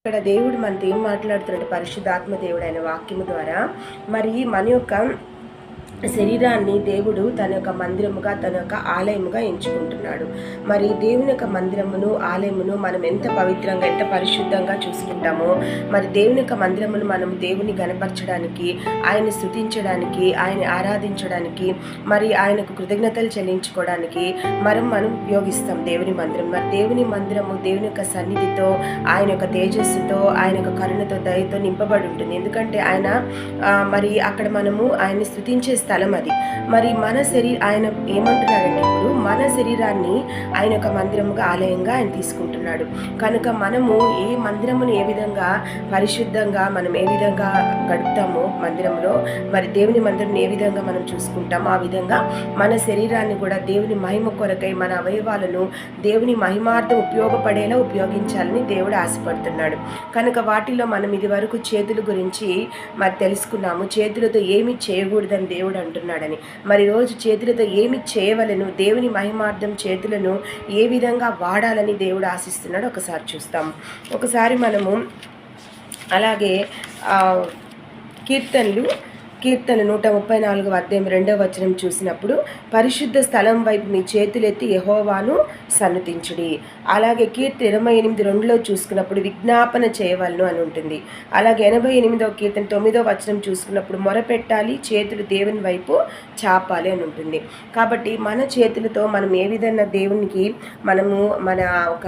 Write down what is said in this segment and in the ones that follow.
ఇక్కడ దేవుడు మనతో ఏం మాట్లాడుతున్నాడు? పరిశుద్ధాత్మ దేవుడు ఆయన వాక్యము ద్వారా మరి మన యొక్క శరీరాన్ని దేవుడు తన యొక్క మందిరముగా, తన యొక్క ఆలయముగా ఎంచుకుంటున్నాడు. మరి దేవుని యొక్క మందిరమును, ఆలయమును మనం ఎంత పవిత్రంగా, ఎంత పరిశుద్ధంగా చూసుకుంటామో, మరి దేవుని యొక్క మందిరమును మనం దేవుని గణపరచడానికి, ఆయన స్తుతించడానికి, ఆయన ఆరాధించడానికి, మరి ఆయనకు కృతజ్ఞతలు చెల్లించుకోవడానికి మనం ఉపయోగిస్తాం దేవుని మందిరం. మరి దేవుని మందిరము దేవుని యొక్క సన్నిధితో, ఆయన యొక్క తేజస్సుతో, ఆయన యొక్క కరుణతో, దయతో నింపబడి ఉంటుంది. ఎందుకంటే ఆయన మరి అక్కడ మనము ఆయన్ని స్తుతించే స్థలం అది. మరి ఆయన ఏమంటున్నాడంటే, ఇప్పుడు మన శరీరాన్ని ఆయన యొక్క మందిరముగా, ఆలయంగా ఆయన తీసుకుంటున్నాడు. కనుక మనము ఏ మందిరమును ఏ విధంగా పరిశుద్ధంగా మనం ఏ విధంగా గడుపుతామో మందిరంలో, మరి దేవుని మందిరం ఏ విధంగా మనం చూసుకుంటామో, ఆ విధంగా మన శరీరాన్ని కూడా దేవుని మహిమ కొరకై, మన అవయవాలను దేవుని మహిమార్థం ఉపయోగపడేలా ఉపయోగించాలని దేవుడు ఆశపడుతున్నాడు. కనుక వాటిలో మనం ఇది వరకు చేతుల గురించి మరి తెలుసుకున్నాము. చేతులతో ఏమి చేయకూడదని దేవుడు అంటున్నాడని. మరి రోజు చేతులతో ఏమి చేయవలను, దేవుని మహిమార్థం చేతులను ఏ విధంగా వాడాలని దేవుడు ఆశిస్తున్నాడు ఒకసారి చూస్తాము. ఒకసారి మనము అలాగే కీర్తనలు 134 అధ్యాయం 2వ వచనం చూసినప్పుడు, పరిశుద్ధ స్థలం వైపు మీ చేతులెత్తి యెహోవాను సన్నుతించుడి. అలాగే కీర్తన 28:2లో చూసుకున్నప్పుడు విజ్ఞాపన చేయవలను అని ఉంటుంది. అలాగే 88వ కీర్తన 9వ వచనం చూసుకున్నప్పుడు మొరపెట్టాలి, చేతులు దేవుని వైపు చాపాలి అని ఉంటుంది. కాబట్టి మన చేతులతో మనం ఏ విధంగా దేవునికి మన ఒక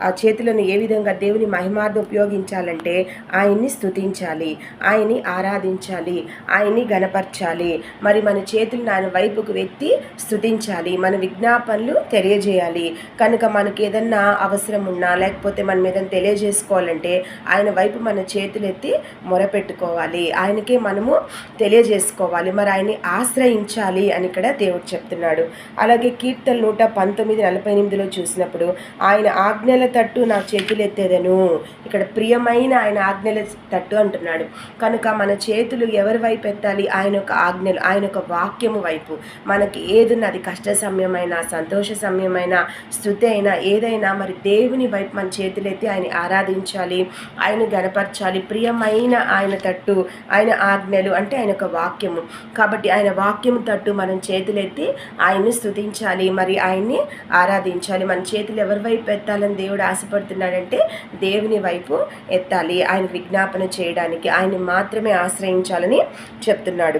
ఆ చేతులను ఏ విధంగా దేవుని మహిమార్థం ఉపయోగించాలంటే, ఆయన్ని స్తుతించాలి, ఆయన్ని ఆరాధించాలి, ఆయన్ని గణపరచాలి. మరి మన చేతులను ఆయన వైపుకు ఎత్తి స్తుతించాలి, మన విజ్ఞాపనలు తెలియజేయాలి. కనుక మనకి ఏదన్నా అవసరం ఉన్నా, లేకపోతే మనం ఏదైనా తెలియజేసుకోవాలంటే ఆయన వైపు మన చేతులు ఎత్తి మొరపెట్టుకోవాలి, ఆయనకే మనము తెలియజేసుకోవాలి, మరి ఆయన్ని ఆశ్రయించాలి అని ఇక్కడ దేవుడు చెప్తున్నాడు. అలాగే కీర్తన 119:48లో చూసినప్పుడు, ఆయన ఆజ్ఞల తట్టు నా చేతులు ఎత్తేదను. ఇక్కడ ప్రియమైన ఆయన ఆజ్ఞల తట్టు అంటున్నాడు. కనుక మన చేతులు ఎవరి వైపు ఎత్తాలి? ఆయన యొక్క ఆజ్ఞలు, ఆయన యొక్క వాక్యము వైపు. మనకి ఏదున్నా, అది కష్ట సమయమైనా, సంతోష సమయమైనా, స్తుతి అయినా, ఏదైనా మరి దేవుని వైపు మన చేతులు ఎత్తి ఆయన ఆరాధించాలి, ఆయన గణపరచాలి. ప్రియమైన ఆయన తట్టు, ఆయన ఆజ్ఞలు అంటే ఆయన యొక్క వాక్యము. కాబట్టి ఆయన వాక్యము తట్టు మనం చేతులెత్తి ఆయన్ని స్తుతించాలి, మరి ఆయన్ని ఆరాధించాలి. మన చేతులు ఎవరి వైపు ఎత్తాలని దేవుడు ఆశపడుతున్నాడంటే, దేవుని వైపు ఎత్తాలి, ఆయన విజ్ఞాపన చేయడానికి, ఆయన్ని మాత్రమే ఆశ్రయించాలని చెప్తున్నాడు.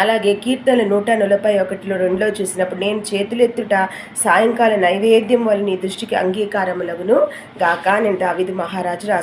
అలాగే కీర్తనలు 141:2లో చూసినప్పుడు, నేను చేతులెత్తుట సాయంకాల నైవేద్యం వల్ల నీ దృష్టికి అంగీకారములగును గాక అని దావీదు మహారాజు రాస్తున్నాడు.